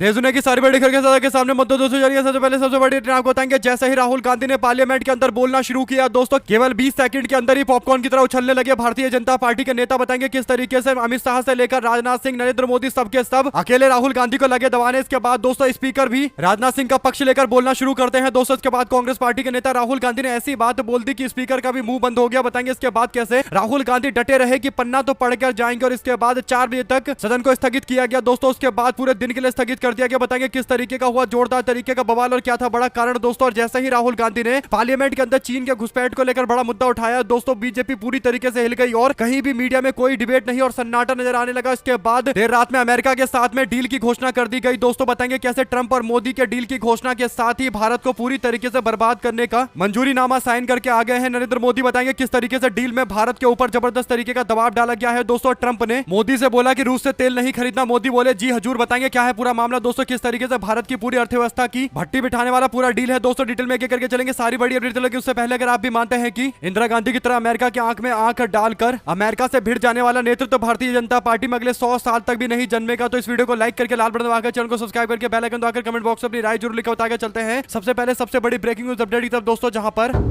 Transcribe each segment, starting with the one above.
देश दुनिया की सारी बड़ी खबरें के सामने मुद्दों दोस्तों जानिए। सबसे पहले सबसे बड़ी खबर आपको बताएंगे, जैसे ही राहुल गांधी ने पार्लियामेंट के अंदर बोलना शुरू किया दोस्तों, केवल 20 सेकंड के अंदर ही पॉपकॉर्न की तरह उछलने लगे भारतीय जनता पार्टी के नेता। बताएंगे किस तरीके से अमित शाह से लेकर राजनाथ सिंह, नरेंद्र मोदी सबके सब अकेले राहुल गांधी को लगे दबाने। इसके बाद दोस्तों स्पीकर भी राजनाथ सिंह का पक्ष लेकर बोलना शुरू करते हैं दोस्तों। इसके बाद कांग्रेस पार्टी के नेता राहुल गांधी ने ऐसी बात बोल दी कि स्पीकर का भी मुंह बंद हो गया। बताएंगे इसके बाद कैसे राहुल गांधी डटे रहे कि पन्ना तो पढ़कर जाएंगे, और इसके बाद 4 बजे तक सदन को स्थगित किया गया दोस्तों। उसके बाद पूरे दिन के लिए स्थगित कर दिया गया। बताएंगे किस तरीके का हुआ जोरदार तरीके का बवाल और क्या था बड़ा कारण दोस्तों। और जैसे ही राहुल गांधी ने पार्लियामेंट के अंदर चीन के घुसपैठ को लेकर बड़ा मुद्दा उठाया दोस्तों, बीजेपी पूरी तरीके से हिल गई और कहीं भी मीडिया में कोई डिबेट नहीं और सन्नाटा नजर आने लगा। इसके बाद देर रात में अमेरिका के साथ में डील की घोषणा कर दी गई दोस्तों। बताएंगे कैसे ट्रंप और मोदी के डील की घोषणा के साथ ही भारत को पूरी तरीके से बर्बाद करने का मंजूरी नामा साइन करके आ गए हैं नरेंद्र मोदी। बताएंगे किस तरीके से डील में भारत के ऊपर जबरदस्त तरीके का दबाव डाला गया है दोस्तों। ट्रंप ने मोदी से बोला कि रूस से तेल नहीं खरीदना, मोदी बोले जी हजूर। बताएंगे क्या है पूरा मामला दोस्तों, किस तरीके से भारत की पूरी अर्थव्यवस्था की भट्टी बिठाने वाला पूरा डील है दोस्तों। डिटेल में एक करके चलेंगे, सारी बड़ी अपडेट चलेगी। उससे पहले अगर आप भी मानते हैं कि इंदिरा गांधी की तरह अमेरिका की आंख में आंख डालकर अमेरिका से भिड़ जाने वाला नेतृत्व भारतीय जनता पार्टी में अगले 100 साल तक भी नहीं जन्मेगा, तो इस वीडियो को लाइक करके लाल बटन दबाकर चैनल को सब्सक्राइब करके बेल आइकन दबाकर कमेंट बॉक्स में अपनी राय जरूर लिखकर बताकर चलते हैं। सबसे पहले सबसे बड़ी ब्रेकिंग न्यूज अपडेट की तरफ दोस्तों, जहां पर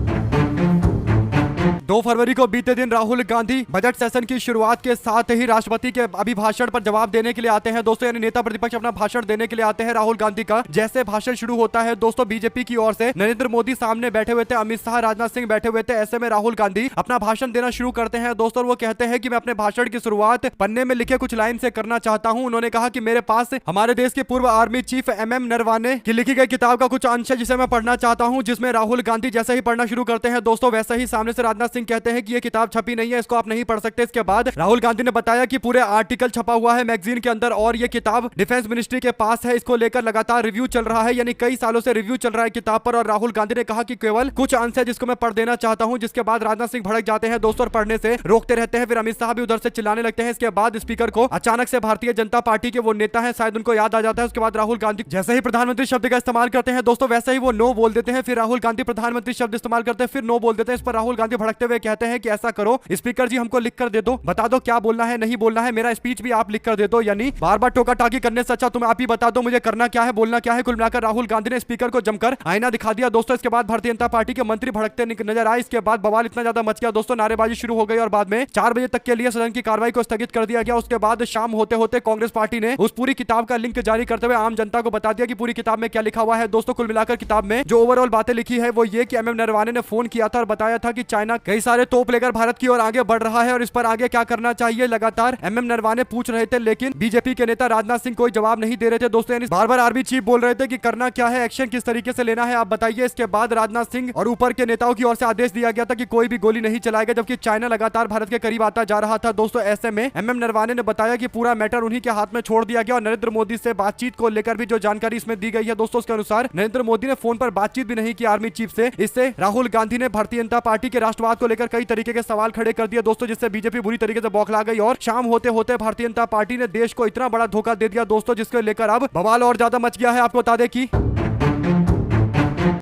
2 फरवरी को बीते दिन राहुल गांधी बजट सेशन की शुरुआत के साथ ही राष्ट्रपति के अभिभाषण पर जवाब देने के लिए आते हैं दोस्तों। यानी नेता प्रतिपक्ष अपना भाषण देने के लिए आते हैं राहुल गांधी का। जैसे भाषण शुरू होता है दोस्तों, बीजेपी की ओर से नरेंद्र मोदी सामने बैठे हुए थे, अमित शाह, राजनाथ सिंह बैठे हुए थे। ऐसे में राहुल गांधी अपना भाषण देना शुरू करते हैं दोस्तों। वो कहते हैं कि मैं अपने भाषण की शुरुआत पन्ने में लिखे कुछ लाइन से करना चाहता हूं। उन्होंने कहा कि मेरे पास हमारे देश के पूर्व आर्मी चीफ MM नरवाने की लिखी गई किताब का कुछ अंश है जिसे मैं पढ़ना चाहता हूं। जिसमें राहुल गांधी जैसे ही पढ़ना शुरू करते हैं दोस्तों, वैसे ही सामने से राजनाथ सिंह कहते हैं कि ये किताब छपी नहीं है, इसको आप नहीं पढ़ सकते। इसके बाद राहुल गांधी ने बताया कि पूरे आर्टिकल छपा हुआ है मैगजीन के अंदर और ये किताब डिफेंस मिनिस्ट्री के पास है। इसको लेकर लगातार रिव्यू चल रहा है, यानी कई सालों से रिव्यू चल रहा है किताब पर। और राहुल गांधी ने कहा कि केवल कुछ अंश है जिसको मैं पढ़ देना चाहता हूं। जिसके बाद राजनाथ सिंह भड़क जाते हैं दोस्तों और पढ़ने से रोकते रहते हैं। फिर अमित शाह भी उधर से चिल्लाने लगते हैं। इसके बाद स्पीकर को अचानक से भारतीय जनता पार्टी के वो नेता है शायद उनको याद आ जाता है। उसके बाद राहुल गांधी जैसे ही प्रधानमंत्री शब्द का इस्तेमाल करते हैं दोस्तों, वैसे ही वो नो बोल देते हैं। फिर राहुल गांधी प्रधानमंत्री शब्द इस्तेमाल करते हैं, फिर नो बोल देते हैं। इस पर राहुल गांधी भड़कते हुए कहते हैं कि ऐसा करो स्पीकर जी, हमको लिख कर दे दो, बता दो क्या बोलना है नहीं बोलना है, मेरा स्पीच भी आप लिख कर दे दो। यानी बार बार टोका टाकी करने से अच्छा तुम आप ही बता दो मुझे करना क्या है, बोलना क्या है। कुल मिलाकर राहुल गांधी ने स्पीकर को जमकर आईना दिखा दिया दोस्तों। इसके बाद भारतीय जनता पार्टी के मंत्री भड़कते नजर आए। इसके बाद बवाल इतना ज्यादा मच गया दोस्तों, नारेबाजी शुरू हो गई और बाद में 4 बजे तक के लिए सदन की कार्रवाई को स्थगित कर दिया गया। उसके बाद शाम होते होते कांग्रेस पार्टी ने उस पूरी किताब का लिंक जारी करते हुए आम जनता को बता दिया कि पूरी किताब में क्या लिखा हुआ है दोस्तों। कुल मिलाकर किताब में जो ओवरऑल बातें लिखी है वो ये कि MM नरवाने ने फोन किया था और बताया था कि चाइना कई सारे तोप लेकर भारत की ओर आगे बढ़ रहा है और इस पर आगे क्या करना चाहिए लगातार MM नरवाने पूछ रहे थे, लेकिन बीजेपी के नेता राजनाथ सिंह कोई जवाब नहीं दे रहे थे दोस्तों। यानी बार बार आर्मी चीफ बोल रहे थे कि करना क्या है, एक्शन किस तरीके से लेना है आप बताइए। इसके बाद राजनाथ सिंह और ऊपर के नेताओं की ओर से आदेश दिया गया था कि कोई भी गोली नहीं चलाएगा, जबकि चाइना लगातार भारत के करीब आता जा रहा था दोस्तों। ऐसे में MM नरवाने ने बताया कि पूरा मैटर उन्हीं के हाथ में छोड़ दिया गया और नरेंद्र मोदी से बातचीत को लेकर भी जो जानकारी इसमें दी गई है दोस्तों, उसके अनुसार नरेंद्र मोदी ने फोन पर बातचीत भी नहीं की आर्मी चीफ से। इससे राहुल गांधी ने भारतीय जनता पार्टी के राष्ट्रवाद को लेकर कई तरीके के सवाल खड़े कर दिए दोस्तों, जिससे बीजेपी बुरी तरीके से बौखला गई और शाम होते होते भारतीय जनता पार्टी ने देश को इतना बड़ा धोखा दे दिया दोस्तों, जिसको लेकर अब बवाल और ज्यादा मच गया है। आपको बता दें कि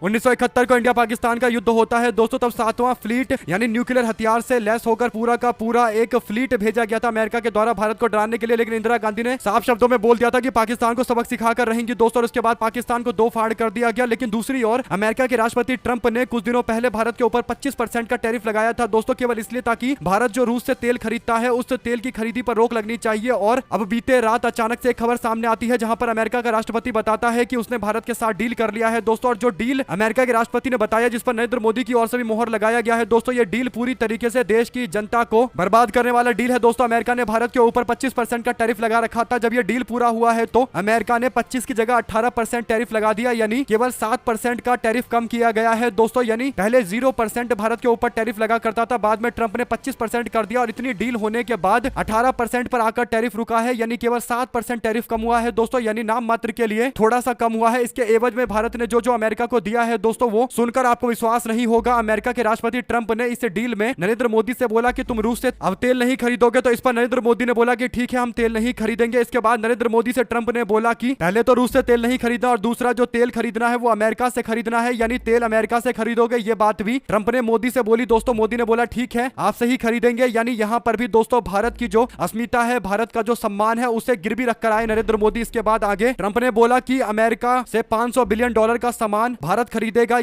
1971 को इंडिया पाकिस्तान का युद्ध होता है दोस्तों। तब 7वां फ्लीट यानी न्यूक्लियर हथियार से लैस होकर पूरा का पूरा एक फ्लीट भेजा गया था अमेरिका के द्वारा भारत को डराने के लिए। लेकिन इंदिरा गांधी ने साफ शब्दों में बोल दिया था कि पाकिस्तान को सबक सिखाकर रहेंगी दोस्तों। और उसके बाद पाकिस्तान को 2 फाड़ कर दिया गया। लेकिन दूसरी ओर अमेरिका के राष्ट्रपति ट्रंप ने कुछ दिनों पहले भारत के ऊपर 25% का टैरिफ लगाया था दोस्तों, केवल इसलिए ताकि भारत जो रूस से तेल खरीदता है उस तेल की खरीदी पर रोक लगनी चाहिए। और अब बीते रात अचानक से एक खबर सामने आती है जहां पर अमेरिका का राष्ट्रपति बताता है कि उसने भारत के साथ डील कर लिया है दोस्तों। और जो डील अमेरिका के राष्ट्रपति ने बताया, जिस पर नरेंद्र मोदी की ओर से भी मोहर लगाया गया है दोस्तों, ये डील पूरी तरीके से देश की जनता को बर्बाद करने वाला डील है दोस्तों। अमेरिका ने भारत के ऊपर 25% का टैरिफ लगा रखा था। जब ये डील पूरा हुआ है तो अमेरिका ने 25 की जगह 18% टैरिफ लगा दिया, यानी केवल 7% का टैरिफ कम किया गया है दोस्तों। यानी पहले 0% भारत के ऊपर टैरिफ लगा करता था, बाद में ट्रंप ने 25% कर दिया और इतनी डील होने के बाद 18% पर आकर टैरिफ रुका है, यानी केवल 7% टैरिफ कम हुआ है दोस्तों। यानी नाम मात्र के लिए थोड़ा सा कम हुआ है। इसके एवज में भारत ने जो अमेरिका को दिया किया है दोस्तों वो सुनकर आपको विश्वास नहीं होगा। अमेरिका के राष्ट्रपति ट्रंप ने इस डील में नरेंद्र मोदी से बोला कि तुम रूस से अब तेल नहीं खरीदोगे, तो इस पर नरेंद्र मोदी ने बोला कि ठीक है हम तेल नहीं खरीदेंगे। इसके बाद नरेंद्र मोदी से ट्रंप ने बोला कि पहले तो रूस से तेल नहीं खरीदना और दूसरा जो तेल खरीदना है वो अमेरिका से खरीदना है, यानी तेल अमेरिका से खरीदोगे। ये बात भी ट्रंप ने मोदी से बोली दोस्तों। मोदी ने बोला ठीक है आपसे ही खरीदेंगे, यानी यहां पर भी दोस्तों भारत की जो अस्मिता है, भारत का जो सम्मान है उसे गिरवी रखकर आए नरेंद्र मोदी। इसके बाद आगे ट्रंप ने बोला कि अमेरिका से $500 बिलियन का सामान भारत खरीदेगा,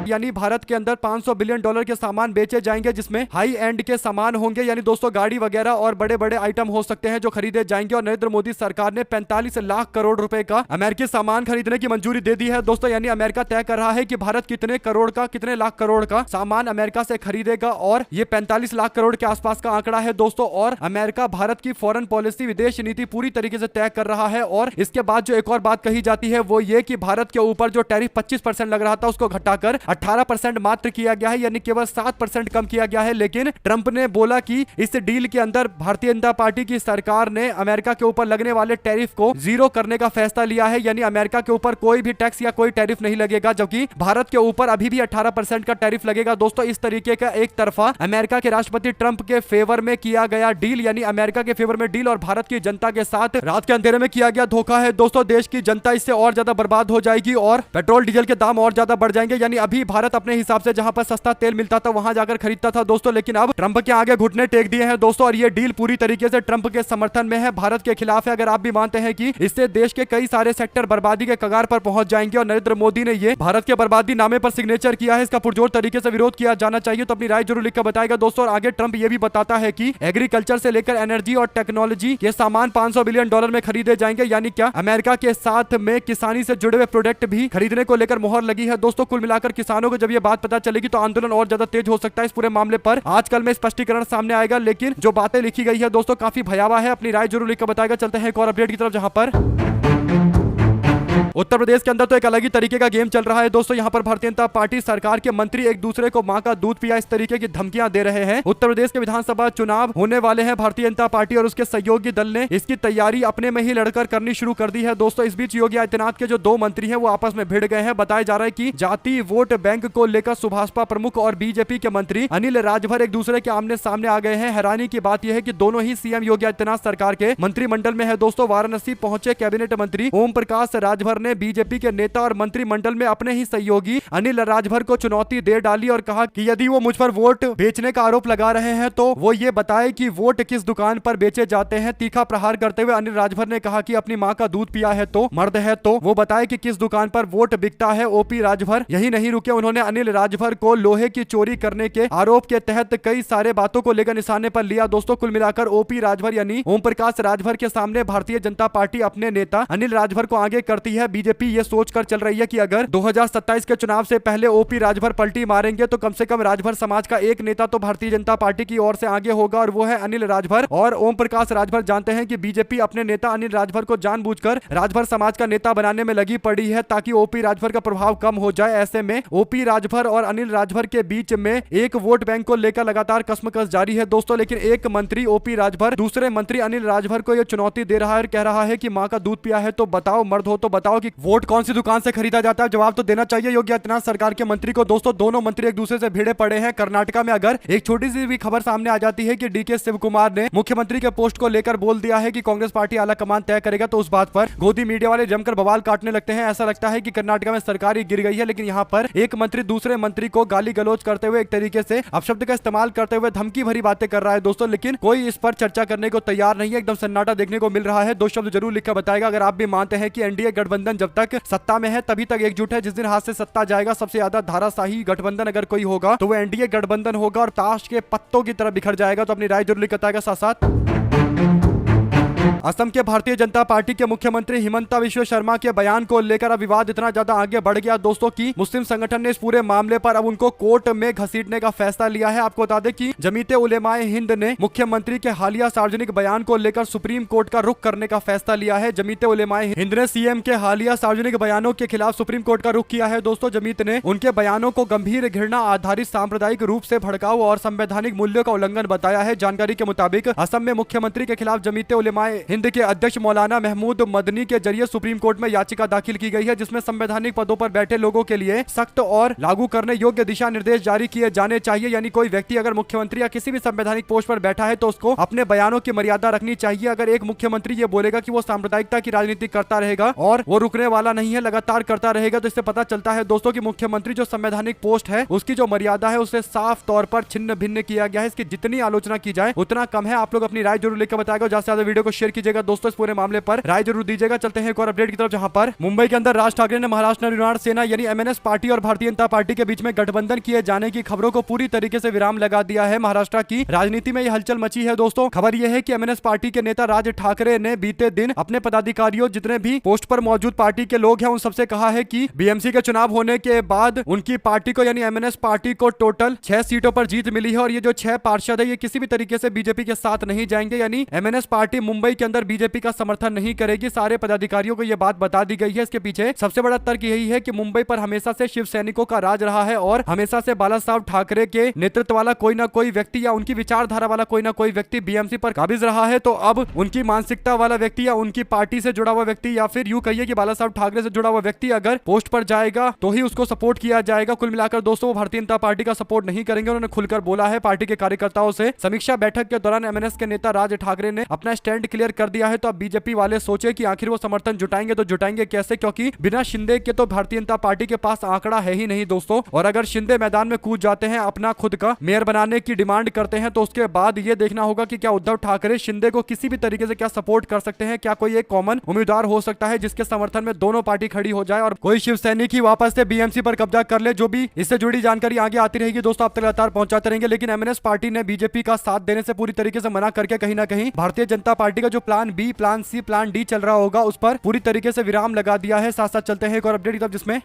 यानी भारत के अंदर $500 बिलियन के सामान बेचे जाएंगे जिसमें हाई एंड के सामान होंगे, यानी दोस्तों गाड़ी वगैरह और बड़े बड़े आइटम हो सकते हैं जो खरीदे जाएंगे। और नरेंद्र मोदी सरकार ने 45 लाख करोड़ रुपए का अमेरिकी सामान खरीदने की मंजूरी दे दी है दोस्तों। यानी अमेरिका तय कर रहा है कि भारत कितने करोड़ का, कितने लाख करोड़ का सामान अमेरिका से खरीदेगा और ये 45 लाख करोड़ के आसपास का आंकड़ा है दोस्तों। और अमेरिका भारत की फॉरेन पॉलिसी, विदेश नीति पूरी तरीके से तय कर रहा है। और इसके बाद जो एक और बात कही जाती है वो ये कि भारत के ऊपर जो टैरिफ 25% लग रहा था उसको घटाकर 18% मात्र किया गया है, यानी केवल 7% कम किया गया है। लेकिन ट्रंप ने बोला कि इस डील के अंदर भारतीय जनता पार्टी की सरकार ने अमेरिका के ऊपर लगने वाले टैरिफ को जीरो करने का फैसला लिया है, यानी अमेरिका के ऊपर कोई भी टैक्स या कोई टैरिफ नहीं लगेगा, जबकि भारत के ऊपर अभी भी 18% का टैरिफ लगेगा दोस्तों। इस तरीके का एक तरफा अमेरिका के राष्ट्रपति ट्रंप के फेवर में किया गया डील, यानी अमेरिका के फेवर में डील और भारत की जनता के साथ रात के अंधेरे में किया गया धोखा है दोस्तों। देश की जनता इससे और ज्यादा बर्बाद हो जाएगी और पेट्रोल डीजल के दाम और ज्यादा बढ़ जाएंगे। यानी अभी भारत अपने हिसाब से जहां पर सस्ता तेल मिलता था वहां जाकर खरीदता था दोस्तों, लेकिन अब ट्रंप के आगे घुटने टेक दिए हैं दोस्तों। और ये डील पूरी तरीके से ट्रंप के समर्थन में है, भारत के खिलाफ है। अगर आप भी मानते हैं कि इससे देश के कई सारे सेक्टर बर्बादी के कगार पर पहुंच जाएंगे और नरेंद्र मोदी ने ये भारत के बर्बादी नामे पर सिग्नेचर किया है, इसका पुरजोर तरीके से विरोध किया जाना चाहिए, तो अपनी राय जरूर लिखकर बताएगा दोस्तों। और आगे ट्रंप ये भी बताता है कि एग्रीकल्चर से लेकर एनर्जी और टेक्नोलॉजी के सामान $500 बिलियन में खरीदे जाएंगे, यानी क्या अमेरिका के साथ में किसानी से जुड़े हुए प्रोडक्ट भी खरीदने को लेकर मुहर लगी है दोस्तों। कुल मिलाकर किसानों को जब ये बात पता चलेगी तो आंदोलन और ज्यादा तेज हो सकता है इस पूरे मामले पर। आजकल में स्पष्टीकरण सामने आएगा, लेकिन जो बातें लिखी गई है दोस्तों काफी भयावह है। अपनी राय जरूर लिखकर बताएगा। चलते हैं एक और अपडेट की तरफ, जहां पर उत्तर प्रदेश के अंदर तो एक अलग ही तरीके का गेम चल रहा है दोस्तों। यहाँ पर भारतीय जनता पार्टी सरकार के मंत्री एक दूसरे को मां का दूध पिया इस तरीके की धमकियां दे रहे हैं। उत्तर प्रदेश के विधानसभा चुनाव होने वाले हैं, भारतीय जनता पार्टी और उसके सहयोगी दल ने इसकी तैयारी अपने में ही लड़कर करनी शुरू कर दी है दोस्तों। इस बीच योगी आदित्यनाथ के जो दो मंत्री हैं वो आपस में भिड़ गए हैं। बताया जा रहा है कि जाति वोट बैंक को लेकर सुभाषपा प्रमुख और बीजेपी के मंत्री अनिल राजभर एक दूसरे के आमने सामने आ गए हैं। हैरानी की बात यह है कि दोनों ही सीएम योगी आदित्यनाथ सरकार के मंत्रिमंडल में है दोस्तों। वाराणसी पहुंचे कैबिनेट मंत्री ओम प्रकाश राजभर ने बीजेपी के नेता और मंत्रिमंडल में अपने ही सहयोगी अनिल राजभर को चुनौती दे डाली और कहा कि यदि वो मुझ पर वोट बेचने का आरोप लगा रहे हैं तो वो ये बताए कि वोट किस दुकान पर बेचे जाते हैं। तीखा प्रहार करते हुए अनिल राजभर ने कहा कि अपनी मां का दूध पिया है तो मर्द है तो वो बताए कि किस दुकान पर वोट बिकता है। ओपी राजभर यही नहीं रुके, उन्होंने अनिल राजभर को लोहे की चोरी करने के आरोप के तहत कई सारे बातों को लेकर निशाने पर लिया दोस्तों। कुल मिलाकर ओपी राजभर यानी ओम प्रकाश राजभर के सामने भारतीय जनता पार्टी अपने नेता अनिल राजभर को आगे करती है। बीजेपी ये सोचकर चल रही है कि अगर 2027 के चुनाव से पहले ओपी राजभर पलटी मारेंगे तो कम से कम राजभर समाज का एक नेता तो भारतीय जनता पार्टी की ओर से आगे होगा और वो है अनिल राजभर। और ओम प्रकाश राजभर जानते हैं कि बीजेपी अपने नेता अनिल राजभर को जानबूझकर राजभर समाज का नेता बनाने में लगी पड़ी है ताकि ओपी राजभर का प्रभाव कम हो जाए। ऐसे में ओपी राजभर और अनिल राजभर के बीच में एक वोट बैंक को लेकर लगातार कसमकस जारी है दोस्तों। लेकिन एक मंत्री ओपी राजभर दूसरे मंत्री अनिल राजभर को यह चुनौती दे रहा है, कह रहा है कि मां का दूध पिया है तो बताओ, मर्द हो तो बताओ कि वोट कौन सी दुकान से खरीदा जाता है। जवाब तो देना चाहिए योगी आदित्यनाथ सरकार के मंत्री को दोस्तों। दोनों मंत्री एक दूसरे से भिड़े पड़े हैं। कर्नाटका में अगर एक छोटी सी भी खबर सामने आ जाती है कि डीके शिव कुमार ने मुख्यमंत्री के पोस्ट को लेकर बोल दिया है कि कांग्रेस पार्टी आला कमान तय करेगा, तो उस बात पर गोदी मीडिया वाले जमकर बवाल काटने लगते हैं। ऐसा लगता है कि कर्नाटका में सरकार ही गिर गई है। लेकिन यहाँ पर एक मंत्री दूसरे मंत्री को गाली गलौज करते हुए, एक तरीके से अपशब्द का इस्तेमाल करते हुए धमकी भरी बातें कर रहा है दोस्तों। लेकिन कोई इस पर चर्चा करने को तैयार नहीं है, एकदम सन्नाटा देखने को मिल रहा है। दो शब्द जरूर लिखकर बताएगा अगर आप भी मानते हैं कि एनडीए गठबंधन जब तक सत्ता में है तभी तक एकजुट है। जिस दिन हाथ से सत्ता जाएगा, सबसे ज्यादा धाराशाही गठबंधन अगर कोई होगा तो वो एनडीए गठबंधन होगा और ताश के पत्तों की तरह बिखर जाएगा। तो अपनी राय जरूर लिखकर बताएगा। साथ साथ असम के भारतीय जनता पार्टी के मुख्यमंत्री हिमंता बिस्वा शर्मा के बयान को लेकर अब विवाद इतना ज्यादा आगे बढ़ गया दोस्तों कि मुस्लिम संगठन ने इस पूरे मामले पर अब उनको कोर्ट में घसीटने का फैसला लिया है। आपको बता दें कि जमीयत उलेमाए हिंद ने मुख्यमंत्री के हालिया सार्वजनिक बयान को लेकर सुप्रीम कोर्ट का रुख करने का फैसला लिया है। जमीयत उलेमाए हिंद ने सीएम के हालिया सार्वजनिक बयानों के खिलाफ सुप्रीम कोर्ट का रुख किया है दोस्तों। जमीयत ने उनके बयानों को गंभीर घृणा आधारित सांप्रदायिक रूप से भड़काऊ और संवैधानिक मूल्यों का उल्लंघन बताया है। जानकारी के मुताबिक असम में मुख्यमंत्री के खिलाफ जमीयत उलेमाए हिंद के अध्यक्ष मौलाना महमूद मदनी के जरिए सुप्रीम कोर्ट में याचिका दाखिल की गई है, जिसमें संवैधानिक पदों पर बैठे लोगों के लिए सख्त और लागू करने योग्य दिशा निर्देश जारी किए जाने चाहिए। यानी कोई व्यक्ति अगर मुख्यमंत्री या किसी भी संवैधानिक पोस्ट पर बैठा है तो उसको अपने बयानों की मर्यादा रखनी चाहिए। अगर एक मुख्यमंत्री ये बोलेगा कि वो सांप्रदायिकता की राजनीति करता रहेगा और वो रुकने वाला नहीं है, लगातार करता रहेगा, तो इससे पता चलता है दोस्तों कि मुख्यमंत्री जो संवैधानिक पोस्ट है उसकी जो मर्यादा है उसे साफ तौर पर छिन्न भिन्न किया गया है। इसकी जितनी आलोचना की जाए उतना कम है। आप लोग अपनी राय जरूर लिखकर बताएगा, ज्यादा से ज्यादा वीडियो को शेयर कीजिएगा दोस्तों, इस पूरे मामले पर राय जरूर दीजिएगा। चलते हैं एक और अपडेट की तरफ, जहां पर मुंबई के अंदर राज ठाकरे ने महाराष्ट्र निर्माण सेना यानी एमएनएस पार्टी और भारतीय जनता पार्टी के बीच में गठबंधन किए जाने की खबरों को पूरी तरीके से विराम लगा दिया है। महाराष्ट्र की राजनीति में यह हलचल मची है दोस्तों। खबर यह है कि एमएनएस पार्टी के नेता राज ठाकरे ने बीते दिन अपने पदाधिकारियों, जितने भी पोस्ट पर मौजूद पार्टी के लोग हैं, उन सबसे कहा है कि बीएमसी के चुनाव होने के बाद उनकी पार्टी को यानी एमएनएस पार्टी को टोटल 6 सीटों पर जीत मिली है और ये जो 6 पार्षद है ये किसी भी तरीके से बीजेपी के साथ नहीं जाएंगे। यानी एमएनएस पार्टी मुंबई के अंदर बीजेपी का समर्थन नहीं करेगी। सारे पदाधिकारियों को यह बात बता दी गई है। इसके पीछे सबसे बड़ा तर्क यही है कि मुंबई पर हमेशा से शिव सैनिकों का राज रहा है और हमेशा से बाला साहब ठाकरे के नेतृत्व वाला कोई ना कोई व्यक्ति या उनकी विचारधारा वाला कोई ना कोई व्यक्ति बीएमसी पर काबिज रहा है। तो अब उनकी मानसिकता वाला व्यक्ति या उनकी पार्टी से जुड़ा हुआ व्यक्ति या फिर यूं कहिए कि बाला साहब ठाकरे से जुड़ा हुआ व्यक्ति अगर पोस्ट पर जाएगा तो ही उसको सपोर्ट किया जाएगा। कुल मिलाकर दोस्तों वो भारतीय जनता पार्टी का सपोर्ट नहीं करेंगे। उन्होंने खुलकर बोला है पार्टी के कार्यकर्ताओं से। समीक्षा बैठक के दौरान एमएनएस के नेता राज ठाकरे ने अपना स्टैंड क्लियर कर दिया है। तो अब बीजेपी वाले सोचे कि आखिर वो समर्थन जुटाएंगे तो जुटाएंगे कैसे, क्योंकि बिना शिंदे के तो भारतीय जनता पार्टी के पास आंकड़ा है ही नहीं दोस्तों। और अगर शिंदे मैदान में कूद जाते हैं, अपना खुद का मेयर बनाने की डिमांड करते हैं, तो उसके बाद ये देखना होगा कि क्या उद्धव ठाकरे शिंदे को किसी भी तरीके से क्या सपोर्ट कर सकते हैं। क्या कोई एक कॉमन उम्मीदवार हो सकता है जिसके समर्थन में दोनों पार्टी खड़ी हो जाए और कोई शिव सैनिक ही वापस से बीएमसी पर कब्जा कर ले। जो भी इससे जुड़ी जानकारी आगे आती रहेगी दोस्तों, आप तक लगातार पहुंचाते रहेंगे। लेकिन एमएनएस पार्टी ने बीजेपी का साथ देने से पूरी तरीके से मना करके कहीं ना कहीं भारतीय जनता पार्टी का जो plan B, plan C, plan D चल रहा होगा उस पर पूरी तरीके से विराम लगा दिया है। साथ साथ चलते हैं एक और अपडेट की तरफ, जिसमें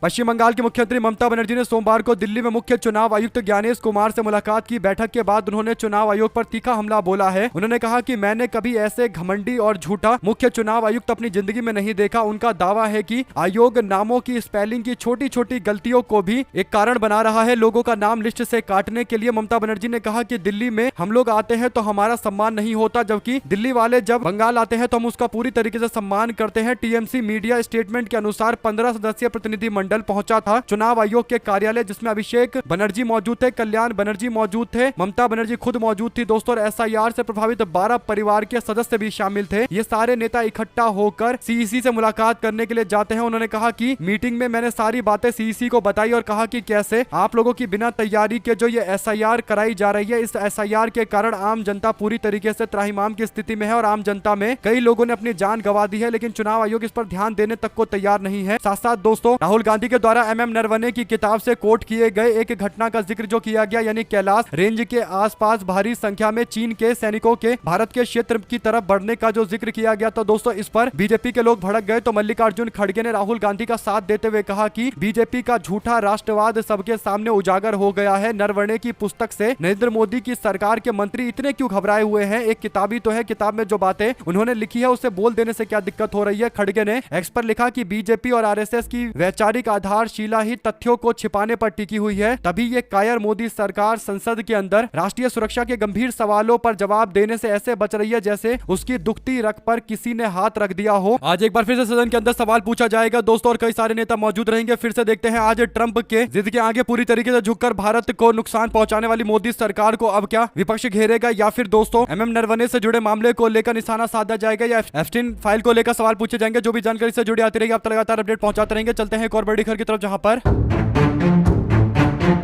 पश्चिम बंगाल की मुख्यमंत्री ममता बनर्जी ने सोमवार को दिल्ली में मुख्य चुनाव आयुक्त ज्ञानेश कुमार से मुलाकात की। बैठक के बाद उन्होंने चुनाव आयोग पर तीखा हमला बोला है। उन्होंने कहा कि मैंने कभी ऐसे घमंडी और झूठा मुख्य चुनाव आयुक्त अपनी जिंदगी में नहीं देखा। उनका दावा है कि आयोग नामों की स्पेलिंग की छोटी छोटी गलतियों को भी एक कारण बना रहा है लोगों का नाम लिस्ट से काटने के लिए। ममता बनर्जी ने कहा कि दिल्ली में हम लोग आते हैं तो हमारा सम्मान नहीं होता, जबकि दिल्ली वाले जब बंगाल आते हैं तो हम उसका पूरी तरीके से सम्मान करते हैं। टीएमसी मीडिया स्टेटमेंट के अनुसार 15 सदस्यीय प्रतिनिधि मंडल पहुंचा था चुनाव आयोग के कार्यालय, जिसमें अभिषेक बनर्जी मौजूद थे, कल्याण बनर्जी मौजूद थे, ममता बनर्जी खुद मौजूद थी दोस्तों, और एसआईआर से प्रभावित 12 परिवार के सदस्य भी शामिल थे। ये सारे नेता इकट्ठा होकर सीईसी से मुलाकात करने के लिए जाते हैं। उन्होंने कहा कि मीटिंग में मैंने सारी बातें सीईसी को बताई और कहा कि कैसे आप लोगों की बिना तैयारी के जो ये एसआईआर कराई जा रही है, इस एसआईआर के कारण आम जनता पूरी तरीके से त्राहिमाम की स्थिति में है और आम जनता में कई लोगों ने अपनी जान गंवा दी है, लेकिन चुनाव आयोग इस पर ध्यान देने तक को तैयार नहीं है। साथ साथ दोस्तों राहुल गांधी के द्वारा एमएम नरवणे की किताब से कोट किए गए एक घटना का जिक्र जो किया गया, यानी कैलाश रेंज के आसपास भारी संख्या में चीन के सैनिकों के भारत के क्षेत्र की तरफ बढ़ने का जो जिक्र किया गया, तो दोस्तों इस पर बीजेपी के लोग भड़क गए। तो मल्लिकार्जुन खड़गे ने राहुल गांधी का साथ देते हुए कहा कि बीजेपी का झूठा राष्ट्रवाद सबके सामने उजागर हो गया है। नरवणे की पुस्तक से नरेंद्र मोदी की सरकार के मंत्री इतने क्यों घबराए हुए हैं? एक किताबी तो है, किताब में जो बातें उन्होंने लिखी है उसे बोल देने से क्या दिक्कत हो रही है? खड़गे ने एक्स पर लिखा कि बीजेपी और आरएसएस की वैचारिक आधारशिला ही तथ्यों को छिपाने पर टिकी हुई है, तभी ये कायर मोदी सरकार संसद के अंदर राष्ट्रीय सुरक्षा के गंभीर सवालों पर जवाब देने से ऐसे बच रही है जैसे उसकी दुखती रग पर किसी ने हाथ रख दिया हो। आज एक बार फिर से सदन के अंदर सवाल पूछा जाएगा दोस्तों, और कई सारे नेता मौजूद रहेंगे। फिर से देखते हैं आज ट्रंप के जिद के आगे पूरी तरीके से झुककर भारत को नुकसान पहुंचाने वाली मोदी सरकार को अब क्या विपक्ष घेरेगा, या फिर दोस्तों एमएम नरवणे से जुड़े मामले को लेकर निशाना साधा जाएगा, या एप्स्टीन फाइल को लेकर सवाल पूछे जाएंगे। जो भी जानकारी से जुड़ी आती रहेगी आप लगातार अपडेट पहुंचाते रहेंगे। चलते हैं एक और बड़ी खबर की तरफ, जहां पर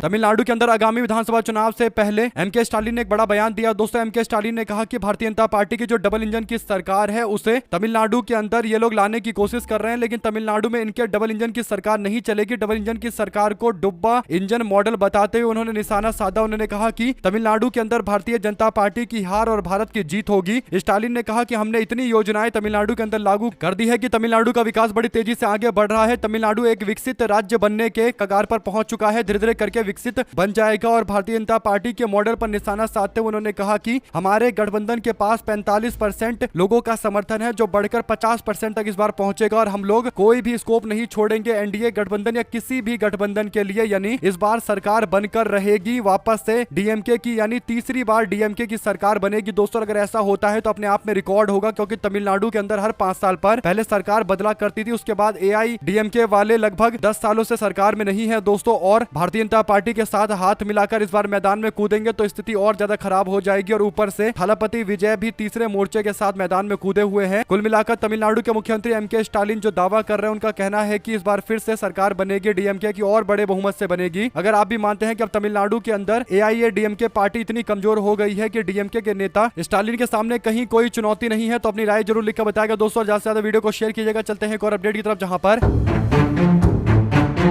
तमिलनाडु के अंदर आगामी विधानसभा चुनाव से पहले एमके स्टालिन ने एक बड़ा बयान दिया दोस्तों। एमके स्टालिन ने कहा कि भारतीय जनता पार्टी की जो डबल इंजन की सरकार है उसे तमिलनाडु के अंदर ये लोग लाने की कोशिश कर रहे हैं, लेकिन तमिलनाडु में इनके डबल इंजन की सरकार नहीं चलेगी। डबल इंजन की सरकार को डुब्बा इंजन मॉडल बताते हुए उन्होंने निशाना साधा। उन्होंने कहा कि तमिलनाडु के अंदर भारतीय जनता पार्टी की हार और भारत की जीत होगी। स्टालिन ने कहा कि हमने इतनी योजनाएं तमिलनाडु के अंदर लागू कर दी है कि तमिलनाडु का विकास बड़ी तेजी से आगे बढ़ रहा है। तमिलनाडु एक विकसित राज्य बनने के कगार पर पहुंच चुका है। धीरे धीरे करके के विकसित बन जाएगा। और भारतीय जनता पार्टी के मॉडल पर निशाना साधते हुए उन्होंने कहा कि हमारे गठबंधन के पास 45% लोगों का समर्थन है, जो बढ़कर 50% तक इस बार पहुंचेगा। और हम लोग कोई भी स्कोप नहीं छोड़ेंगे एनडीए गठबंधन या किसी भी गठबंधन के लिए, यानी इस बार सरकार बनकर रहेगी वापस से डीएमके की, यानी तीसरी बार डीएमके की सरकार बनेगी। दोस्तों अगर ऐसा होता है तो अपने आप में रिकॉर्ड होगा, क्योंकि तमिलनाडु के अंदर हर 5 साल पर पहले सरकार बदला करती थी, उसके बाद एआईडीएमके वाले लगभग 10 सालों से सरकार में नहीं है दोस्तों। और भारतीय जनता पार्टी के साथ हाथ मिलाकर इस बार मैदान में कूदेंगे तो स्थिति और ज्यादा खराब हो जाएगी। और ऊपर से थलपति विजय भी तीसरे मोर्चे के साथ मैदान में कूदे हुए हैं। कुल मिलाकर तमिलनाडु के मुख्यमंत्री एमके स्टालिन जो दावा कर रहे हैं, उनका कहना है कि इस बार फिर से सरकार बनेगी डीएमके की, और बड़े बहुमत से बनेगी। अगर आप भी मानते हैं कि अब तमिलनाडु के अंदर एआईएडीएमके पार्टी इतनी कमजोर हो गई है कि डीएमके के नेता स्टालिन के सामने कहीं कोई चुनौती नहीं है, तो अपनी राय जरूर लिखकर बताएगा दोस्तों। ज्यादा से ज्यादा वीडियो को शेयर कीजिएगा। चलते हैं एक और अपडेट की तरफ, जहां पर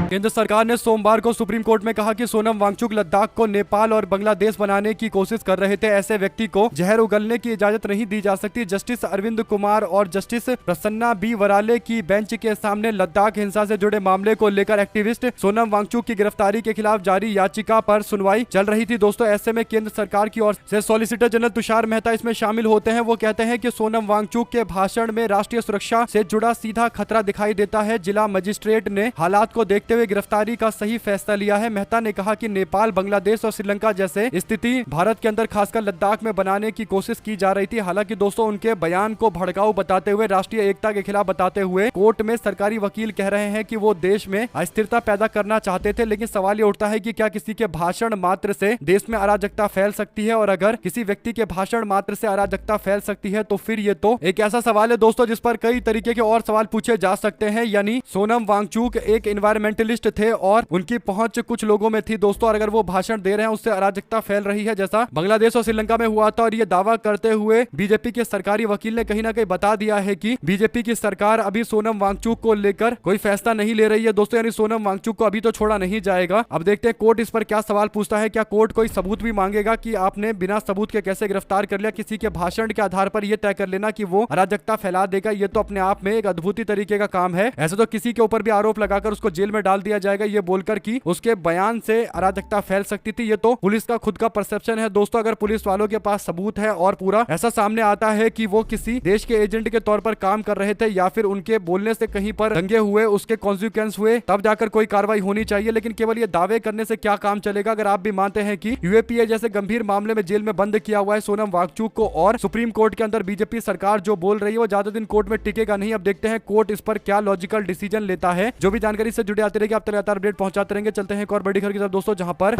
केंद्र सरकार ने सोमवार को सुप्रीम कोर्ट में कहा कि सोनम वांगचुक लद्दाख को नेपाल और बांग्लादेश बनाने की कोशिश कर रहे थे, ऐसे व्यक्ति को जहर उगलने की इजाजत नहीं दी जा सकती। जस्टिस अरविंद कुमार और जस्टिस प्रसन्ना बी वराले की बेंच के सामने लद्दाख हिंसा से जुड़े मामले को लेकर एक्टिविस्ट सोनम वांगचुक की गिरफ्तारी के खिलाफ जारी याचिका पर सुनवाई चल रही थी दोस्तों। ऐसे में केंद्र सरकार की ओर से सॉलिसिटर जनरल तुषार मेहता इसमें शामिल होते हैं। वो कहते हैं कि सोनम वांगचुक के भाषण में राष्ट्रीय सुरक्षा से जुड़ा सीधा खतरा दिखाई देता है। जिला मजिस्ट्रेट ने हालात को देखते हुए गिरफ्तारी का सही फैसला लिया है। मेहता ने कहा कि नेपाल, बांग्लादेश और श्रीलंका जैसे स्थिति भारत के अंदर खासकर लद्दाख में बनाने की कोशिश की जा रही थी। हालांकि दोस्तों उनके बयान को भड़काऊ बताते हुए, राष्ट्रीय एकता के खिलाफ बताते हुए कोर्ट में सरकारी वकील कह रहे हैं कि वो देश में अस्थिरता पैदा करना चाहते थे। लेकिन सवाल ये उठता है कि क्या किसी के भाषण मात्र से देश में अराजकता फैल सकती है? और अगर किसी व्यक्ति के भाषण मात्र से अराजकता फैल सकती है तो फिर ये तो एक ऐसा सवाल है दोस्तों जिस पर कई तरीके के और सवाल पूछे जा सकते हैं। यानी सोनम वांगचुक एक एनवायरमेंटलिस्ट थे और उनकी पहुंच कुछ लोगों में थी दोस्तों, और अगर वो भाषण दे रहे हैं उससे अराजकता फैल रही है, जैसा बांग्लादेश और श्रीलंका में हुआ था। और ये दावा करते हुए बीजेपी के सरकारी वकील ने कहीं ना कहीं बता दिया है कि बीजेपी की सरकार अभी सोनम वांगचुक को लेकर कोई फैसला नहीं ले रही है दोस्तों, यानी सोनम वांगचुक को अभी तो छोड़ा नहीं जाएगा। अब देखते हैं कोर्ट इस पर क्या सवाल पूछता है। क्या कोर्ट कोई सबूत भी मांगेगा कि आपने बिना सबूत के कैसे गिरफ्तार कर लिया? किसी के भाषण के आधार पर यह तय कर लेना कि वो अराजकता फैला देगा, ये तो अपने आप में एक अद्भुत तरीके का काम है। ऐसे तो किसी के ऊपर भी आरोप लगाकर उसको जेल में डाल दिया जाएगा ये बोलकर कि उसके बयान से अराजकता फैल सकती थी। ये तो पुलिस का खुद का परसेप्शन है दोस्तों। अगर पुलिस वालों के पास सबूत है और पूरा ऐसा सामने आता है कि वो किसी देश के एजेंट के तौर पर काम कर रहे थे या फिर उनके बोलने से कहीं पर दंगे हुए, उसके कॉन्सिक्वेंस हुए, तब जाकर कोई कार्रवाई होनी चाहिए। लेकिन केवल ये दावे करने से क्या काम चलेगा? अगर आप भी मानते हैं कि यूएपीए जैसे गंभीर मामले में जेल में बंद किया हुआ है सोनम वांगचुक को, और सुप्रीम कोर्ट के अंदर बीजेपी सरकार जो बोल रही है वो ज्यादा दिन कोर्ट में टिकेगा नहीं। अब देखते हैं कोर्ट इस पर क्या लॉजिकल डिसीजन लेता है। जो भी जानकारी से जुड़े आते रहेंगे, आप लगातार अपडेट पहुंचाते रहेंगे। चलते हैं एक और बड़ी खबर की तरफ दोस्तों, जहां पर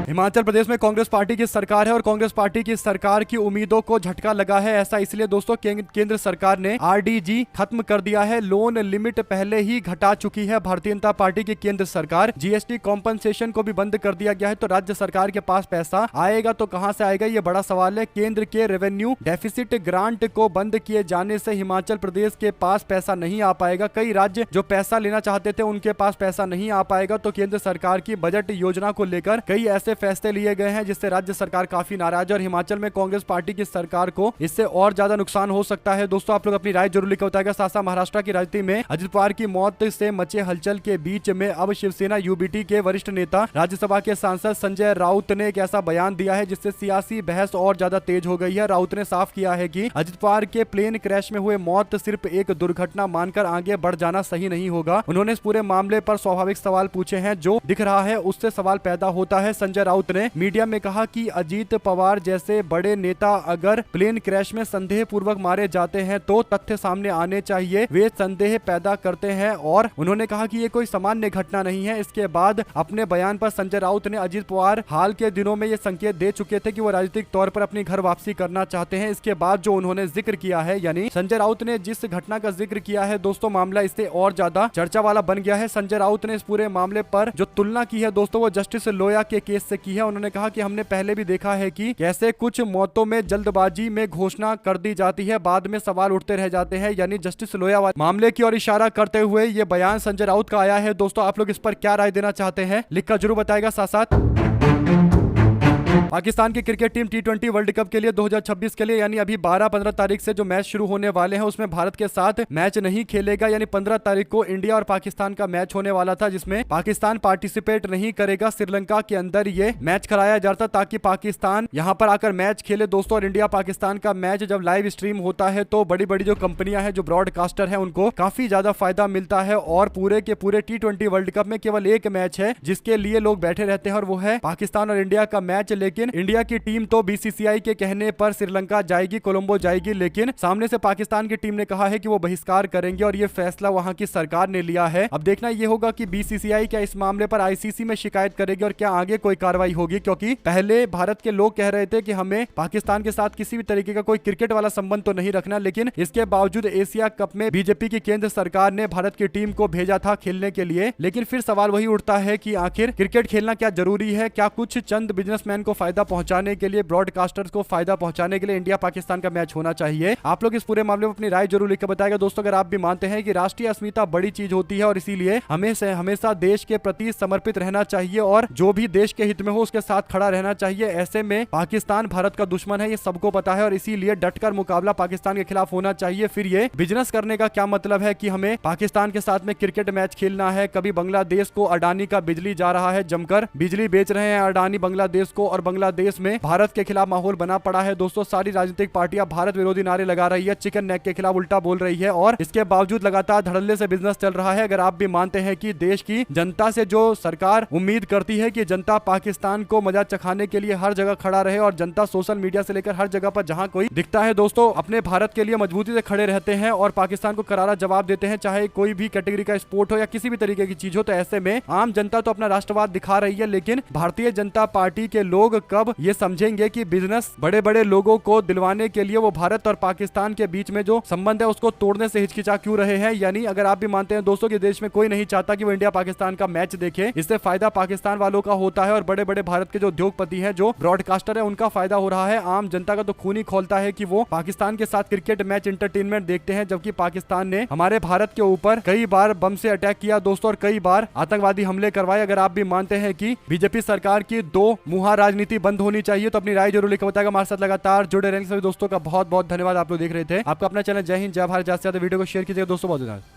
हिमाचल प्रदेश में कांग्रेस पार्टी की सरकार है और कांग्रेस पार्टी की सरकार की उम्मीदों को झटका लगा है। ऐसा इसलिए दोस्तों केंद्र सरकार ने आरडीजी खत्म कर दिया है। लोन लिमिट पहले ही घटा चुकी है भारतीय जनता पार्टी की केंद्र सरकार। जीएसटी कॉम्पनसेशन को भी बंद कर दिया गया है। तो राज्य सरकार के पास पैसा आएगा तो कहां से आएगा, ये बड़ा सवाल है। केंद्र के रेवेन्यू डेफिसिट ग्रांट को बंद किए जाने से हिमाचल प्रदेश के पास पैसा नहीं आ पाएगा। कई राज्य जो पैसा लेना चाहते थे उनके पास पैसा नहीं आ पाएगा। तो केंद्र सरकार की बजट योजना को लेकर कई ऐसे फैसले लिए गए हैं जिससे राज्य सरकार काफी नाराज है और हिमाचल में कांग्रेस पार्टी की सरकार को इससे और ज्यादा नुकसान हो सकता है। दोस्तों आप लोग अपनी राय जरूर लिखकर बताएगा। साथ महाराष्ट्र की राजनीति में अजित पवार की मौत से मचे हलचल के बीच में अब शिवसेना यूबीटी के वरिष्ठ नेता राज्यसभा के सांसद संजय राउत ने एक ऐसा बयान दिया है जिससे सियासी बहस और ज्यादा तेज हो गई है। राउत ने साफ किया है कि अजित पवार के प्लेन क्रैश में हुए मौत सिर्फ एक दुर्घटना मानकर आगे बढ़ जाना सही नहीं होगा। उन्होंने इस पूरे मामले पर स्वाभाविक सवाल पूछे हैं, जो दिख रहा है उससे सवाल पैदा होता है। संजय राउत ने मीडिया में कहा कि अजीत पवार जैसे बड़े नेता अगर प्लेन क्रैश में संदेह पूर्वक मारे जाते हैं तो तथ्य सामने आने चाहिए। वे संदेह पैदा करते हैं और उन्होंने कहा कि ये कोई सामान्य घटना नहीं है। इसके बाद अपने बयान पर संजय राउत ने अजीत पवार हाल के दिनों में ये संकेत दे चुके थे कि वो राजनीतिक तौर पर अपनी घर वापसी करना चाहते हैं। इसके बाद जो उन्होंने जिक्र किया है, यानी संजय राउत ने जिस घटना का जिक्र किया है दोस्तों, मामला इससे और ज्यादा चर्चा वाला बन गया है। संजय राउत ने इस पूरे मामले पर जो तुलना की है दोस्तों वो जस्टिस लोया के केस से की है। उन्होंने कहा कि हमने पहले भी देखा है कि कैसे कुछ मौतों में जल्दबाजी में घोषणा कर दी जाती है, बाद में सवाल उठते रह जाते हैं। यानी जस्टिस लोया मामले की ओर इशारा करते हुए ये बयान संजय राउत का आया है। दोस्तों आप लोग इस पर क्या राय देना चाहते हैं लिखकर जरूर बताएगा। साथ साथ पाकिस्तान की cricket team T20 world cup के लिए 2026 के लिए यानी अभी 12-15 तारीख से जो मैच शुरू होने वाले हैं उसमें भारत के साथ मैच नहीं खेलेगा। यानी 15 तारीख को इंडिया और पाकिस्तान का मैच होने वाला था जिसमें पाकिस्तान पार्टिसिपेट नहीं करेगा। श्रीलंका के अंदर ये मैच कराया जाता ताकि पाकिस्तान यहां पर आकर मैच खेले दोस्तों। और इंडिया पाकिस्तान का मैच जब लाइव स्ट्रीम होता है तो बड़ी बड़ी जो कंपनियां हैं, जो ब्रॉडकास्टर है, उनको काफी ज्यादा फायदा मिलता है। और पूरे के पूरे T20 वर्ल्ड कप में केवल एक मैच है जिसके लिए लोग बैठे रहते हैं और वो है पाकिस्तान और इंडिया का मैच। लेकिन इंडिया की टीम तो BCCI के कहने पर श्रीलंका जाएगी, कोलंबो जाएगी, लेकिन सामने से पाकिस्तान की टीम ने कहा है कि वो बहिष्कार करेंगे और ये फैसला वहां की सरकार ने लिया है। अब देखना ये होगा कि BCCI क्या इस मामले पर ICC में शिकायत करेगी और क्या आगे कोई कार्रवाई होगी, क्योंकि पहले भारत के लोग कह रहे थे कि हमें पाकिस्तान के साथ किसी भी तरीके का कोई क्रिकेट वाला संबंध तो नहीं रखना। लेकिन इसके बावजूद एशिया कप में बीजेपी की केंद्र सरकार ने भारत की टीम को भेजा था खेलने के लिए। लेकिन फिर सवाल वही उठता है कि आखिर क्रिकेट खेलना क्या जरूरी है? क्या कुछ चंद बिजनेसमैन को फायदा पहुंचाने के लिए, ब्रॉडकास्टर्स को फायदा पहुंचाने के लिए इंडिया पाकिस्तान का मैच होना चाहिए? आप लोग इस पूरे मामले में अपनी राय जरूर लिखकर बताएगा दोस्तों। अगर आप भी मानते हैं कि राष्ट्रीय अस्मिता बड़ी चीज होती है और इसीलिए हमें हमेशा देश के प्रति समर्पित रहना चाहिए और जो भी देश के हित में हो उसके साथ खड़ा रहना चाहिए। ऐसे में पाकिस्तान भारत का दुश्मन है, ये सबको पता है और इसीलिए डटकर मुकाबला पाकिस्तान के खिलाफ होना चाहिए। फिर ये बिजनेस करने का क्या मतलब है कि हमें पाकिस्तान के साथ में क्रिकेट मैच खेलना है? कभी बांग्लादेश को अडानी का बिजली जा रहा है, जमकर बिजली बेच रहे हैं अडानी बांग्लादेश को, और बांग्लादेश में भारत के खिलाफ माहौल बना पड़ा है दोस्तों। सारी राजनीतिक पार्टियां भारत विरोधी नारे लगा रही है, चिकन नेक के खिलाफ उल्टा बोल रही है और इसके बावजूद लगातार धड़ल्ले से बिजनेस चल रहा है। अगर आप भी मानते हैं कि देश की जनता से जो सरकार उम्मीद करती है कि जनता पाकिस्तान को मजा चखाने के लिए हर जगह खड़ा रहे और जनता सोशल मीडिया से लेकर हर जगह पर जहां कोई दिखता है दोस्तों अपने भारत के लिए मजबूती से खड़े रहते हैं और पाकिस्तान को करारा जवाब देते हैं, चाहे कोई भी कैटेगरी का स्पोर्ट हो या किसी भी तरीके की चीज हो। तो ऐसे में आम जनता तो अपना राष्ट्रवाद दिखा रही है, लेकिन भारतीय जनता पार्टी के लोग कब ये समझेंगे कि बिजनेस बड़े बड़े लोगों को दिलवाने के लिए वो भारत और पाकिस्तान के बीच में जो संबंध है उसको तोड़ने से हिचकिचा क्यों रहे हैं? यानी अगर आप भी मानते हैं दोस्तों कि देश में कोई नहीं चाहता कि वो इंडिया पाकिस्तान का मैच देखे, इससे फायदा पाकिस्तान वालों का होता है और बड़े बड़े भारत के जो उद्योगपति हैं, जो ब्रॉडकास्टर है, उनका फायदा हो रहा है। आम जनता का तो खून ही खोलता है कि वो पाकिस्तान के साथ क्रिकेट मैच एंटरटेनमेंट देखते हैं, जबकि पाकिस्तान ने हमारे भारत के ऊपर कई बार बम से अटैक किया दोस्तों और कई बार आतंकवादी हमले करवाए। अगर आप भी मानते हैं कि बीजेपी सरकार की दो मुहा राजनीति बंद होनी चाहिए तो अपनी राय जरूर लिखकर बताएगा। हमारे साथ लगातार जुड़े रहने सभी दोस्तों का बहुत बहुत धन्यवाद। आप लोग देख रहे थे, आपका अपना चैनल जय हिंद जय भारत। ज्यादा से ज्यादा वीडियो को शेयर कीजिएगा दोस्तों। बहुत धन्यवाद।